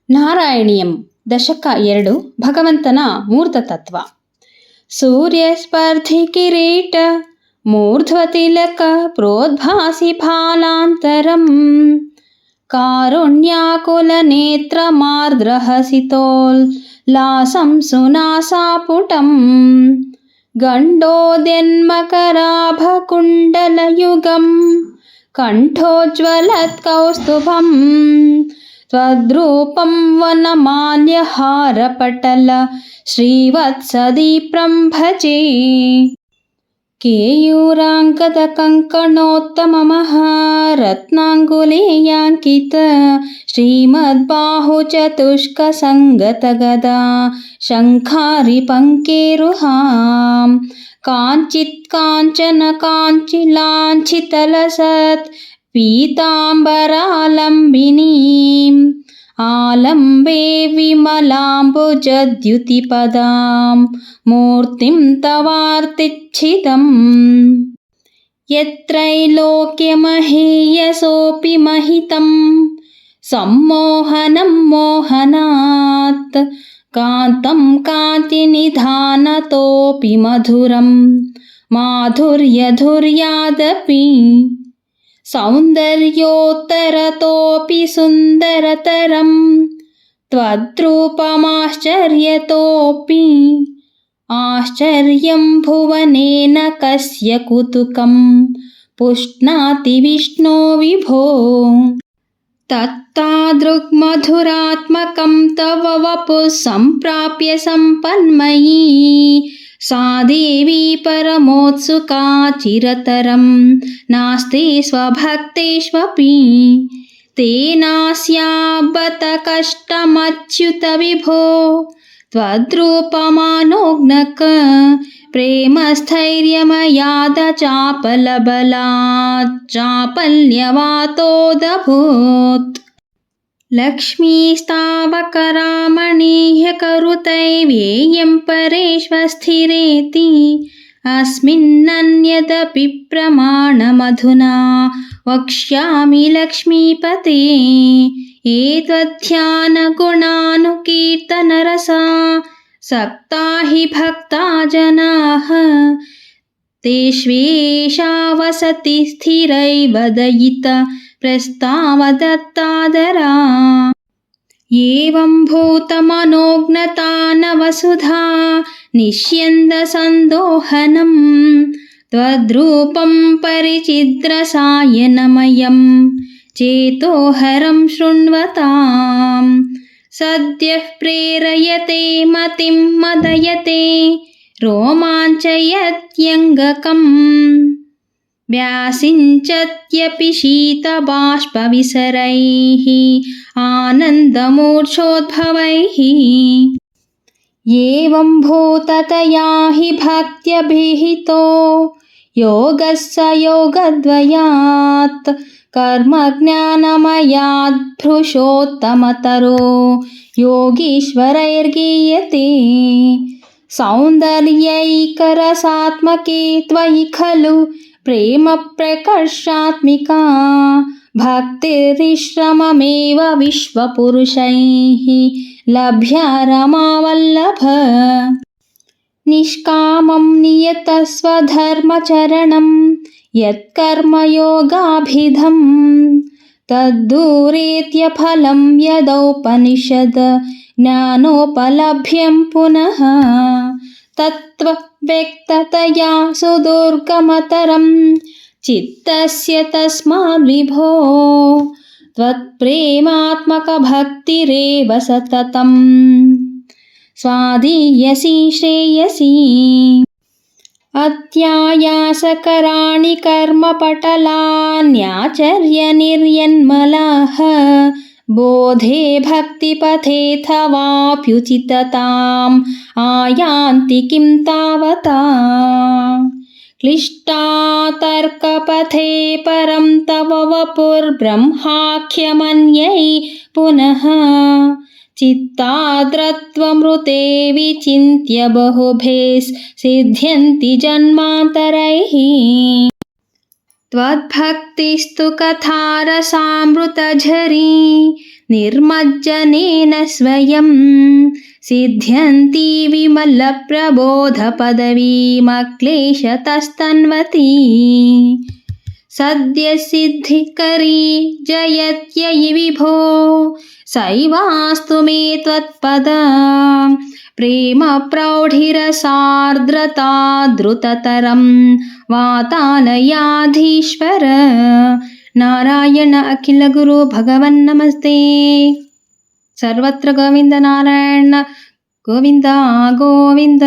ನಾರಾಯಣೀಯಂ ದಶಕ 2 ಭಗವಂತನ ಮೂರ್ತತತ್ವ. ಸೂರ್ಯಸ್ಪರ್ಧಿ ಕಿರೀಟ ಮೂರ್ಧ್ವತಿಲಕ ಪ್ರೋದ್ಭಾಸಿ ಫಾಲಾಂತರಂ ಕಾರುಣ್ಯಾಕುಲ ನೇತ್ರ ಮಾರ್ದ್ರಹಸಿತೋಲ್ಲಾಸಂ ಸುನಾಸಾಪುಟಂ ಗಂಡೋದ್ಯನ್ಮಕರಾಭಕುಂಡಲಯುಗಂ ಕಂಠೋಜ್ವಲತ್ಕೌಸ್ತುಭಂ ತ್ವದ್ರೂಪಂ ವನಮಾಲ್ಯಹಾರಪಟಲ ಶ್ರೀವತ್ಸದೀಪ್ರಂ ಭಜೆ. ಕೇಯೂರಾಂಗದಕಂಕಣೋತ್ತಮಮಹಾರತ್ನಾಂಗುಲೇಯಾಂಕಿತ ಶ್ರೀಮದ್ಬಾಹುಚತುಷ್ಕಸಂಗತಗದಾ ಶಂಖಾರಿ ಪಂಕೇರುಹಾಂ ಕಾಂಚಿತ್ ಕಾಂಚನ ಕಾಂಚಿಲಾಂಛಿತಲಸತ್ ಪೀತಾಂಬರಾಲಂಬಿನೀಂ ಆಲಂಬೆ ವಿಮಲಾಂಬುಜದ್ಯುತಿಪದಾಂ ಮೂರ್ತಿಂ ತವಾರ್ತಿಚ್ಛಿದಂ. ಯತ್ರೈಲೋಕ್ಯಮಹೇಯಸೋऽಪಿ ಮಹಿತಂ ಸಮ್ಮೋಹನಂ ಮೋಹನಾತ್ ಕಾಂತಂ ಕಾಂತಿನಿಧಾನತೋऽಪಿ ಮಧುರಂ ಮಾಧುರ್ಯಧುರ್ಯಾದಪಿ ಸೌಂದರ್ಯೋತ್ತರತೋऽಪಿ ಸುಂದರತರಂ ತ್ವದ್ರೂಪಮಾಶ್ಚರ್ಯತೋऽಪಿ ಆಶ್ಚರ್ಯಂ ಭುವನೇನ ಕಸ್ಯ ಕುತುಕಂ ಪುಷ್ಣಾತಿ ವಿಷ್ಣೋ ವಿಭೋ. ತತ್ತಾದೃಗ್ಮಧುರಾತ್ಮಕಂ ತವ ವಪುಃ ಸಂಪ್ರಾಪ್ಯ ಸಂಪನ್ಮಯೀ ಸಾ ದೇವಿ ಪರಮೋತ್ಸುಕಾ ಚಿರತರಂ ನಾಸ್ತಿ ಸ್ವಭಕ್ತೇಷ್ವಪಿ ತೇನಾಸ್ಯಾ ಬತ ಕಷ್ಟಮಚ್ಯುತ ವಿಭೋ ತ್ವದ್ರೂಪಮಾನೋಘ್ನಕ ಪ್ರೇಮಸ್ಥೈರ್ಯಮಯಾದ ಚಾಪಲಬಲಾತ್ ಚಾಪಲ್ಯವಾತೋದಭೂತ್. ಲಕ್ಷ್ಮೀಸ್ತಾವಕರಾಮಣೀಯ ಕರುತೈವೇಯಂ ಪರೇಶ್ವಸ್ಥಿರೇತಿ ಅಸ್ಮಿನ್ನನ್ಯದಪಿ ಪ್ರಮಾಣಮಧುನಾ ವಕ್ಷ್ಯಾಮಿ ಲಕ್ಷ್ಮೀಪತೆ. ಏತದ್ಧ್ಯಾನಗುಣಾನುಕೀರ್ತನರಸಾ ಸಕ್ತಾ ಹಿ ಭಕ್ತಾ ಜನಾಃ ತೇಷ್ವೇಷಾ ವಸತಿ ಸ್ಥಿರೈವ ದಯಿತ ಪ್ರಸ್ತಾವದತ್ತಾದರಾ. ಏವಂ ಭೂತಮನೋಜ್ಞತಾ ನವಸುಧಾ ನಿಶ್ಯಂದ ಸಂದೋಹನಂ ತ್ವದ್ರೂಪಂ ಪರಿಚಿದ್ರಸಾಯನಮಯಂ ಚೇತೋಹರಂ ಶೃಣ್ವತಾಂ. ಸದ್ಯಃ ಪ್ರೇರಯತೆ ಮತಿಂ ಮದಯತೆ ರೋಮಾಂಚಯತ್ಯಂಗಕಂ ವ್ಯಾಸಿಂಚತ್ಯಪಿ ಶೀತಬಾಷ್ಪವಿಸರೈಃ ಆನಂದಮೂರ್ಛೋದ್ಭವೈಃ. ಏವಂ ಭೂತತಯಾ ಹಿ ಭಕ್ತ್ಯಭಿಹಿತೋ ಯೋಗಃ ಸ ಯೋಗದ್ವಯಾತ್ ಕರ್ಮಜ್ಞಾನಮಯಾದ್ ಭೃಶೋತ್ತಮತರೋ ಯೋಗೀಶ್ವರೈರ್ಗೀಯತೆ. ಸೌಂದರ್ಯೈಕರಸಾತ್ಮಕೆ ತ್ವಯಿ ಖಲು ಪ್ರೇಮ ಪ್ರಕರ್ಷಾತ್ಮಿಕಾ ಭಕ್ತಿರಿಶ್ರಮಮೇವ ವಿಶ್ವಪುರುಷೈಃ ಲಭ್ಯ ರಮಾವಲ್ಲಭ. ನಿಷ್ಕಾಮಂ ನಿಯತಸ್ವಧರ್ಮಚರಣಂ ಯತ್ಕರ್ಮಯೋಗಾಭಿಧಂ ತದ್ದೂರೇತ್ಯಫಲಂ ಯದೌಪನಿಷದ್ ಜ್ಞಾನೋಪಲಭ್ಯಂ ಪುನಃ. ತತ್ವವ್ಯಕ್ತತಯಾ ಸುದುರ್ಗಮತರಂ ಚಿತ್ತಸ್ಯ ತಸ್ಮಾದ್ವಿಭೋ ತ್ವತ್ಪ್ರೇಮಾತ್ಮಕಭಕ್ತಿರೇವ ಸತತಂ ಸ್ವಾಧೀಯಸಿ ಶ್ರೇಯಸಿ. ಅತ್ಯಾಯಾಸಕರಾಣಿ ಕರ್ಮಪಟಲಾನ್ಯಾಚರ್ಯ ನಿರ್ಯನ್ಮಲಾಃ ಬೋಧೆ ಭಕ್ತಿಪಥೇಥವಾಪ್ಯುಚಿತತಾಂ ಆಯಾಂತಿ ಕಿಂ ತಾವತಾ. ಕ್ಲಿಷ್ಟಾತರ್ಕಪಥೇ ಪರಂ ತವ ವಪುರ್ಬ್ರಹ್ಮಾಖ್ಯಮನ್ಯೈ ಪುನಃ ಚಿತ್ತಾದ್ರತ್ವಮೃತೆ ವಿಚಿಂತ್ಯ ಬಹುಭೇಸ್ ಸಿದ್ಧ್ಯಂತಿ ಜನ್ಮಾಂತರೈಃ. त्वद्भक्तिस्तु कथारसामृतझरी निर्मज्जनेन स्वयं सिद्ध्यन्ति विमलप्रबोधपदवीमक्लेशतस्तन्वती सद्यसिद्धिकरी जयत्ययि विभो सैवास्तु मे त्वत्पदा प्रेमप्रौढिरसार्द्रता द्रुततरं वातानयाधीश्वर नारायण अखिलगुरु भगवन्नमस्ते। सर्वत्र गोविन्द नारायण गोविन्द गोविन्द।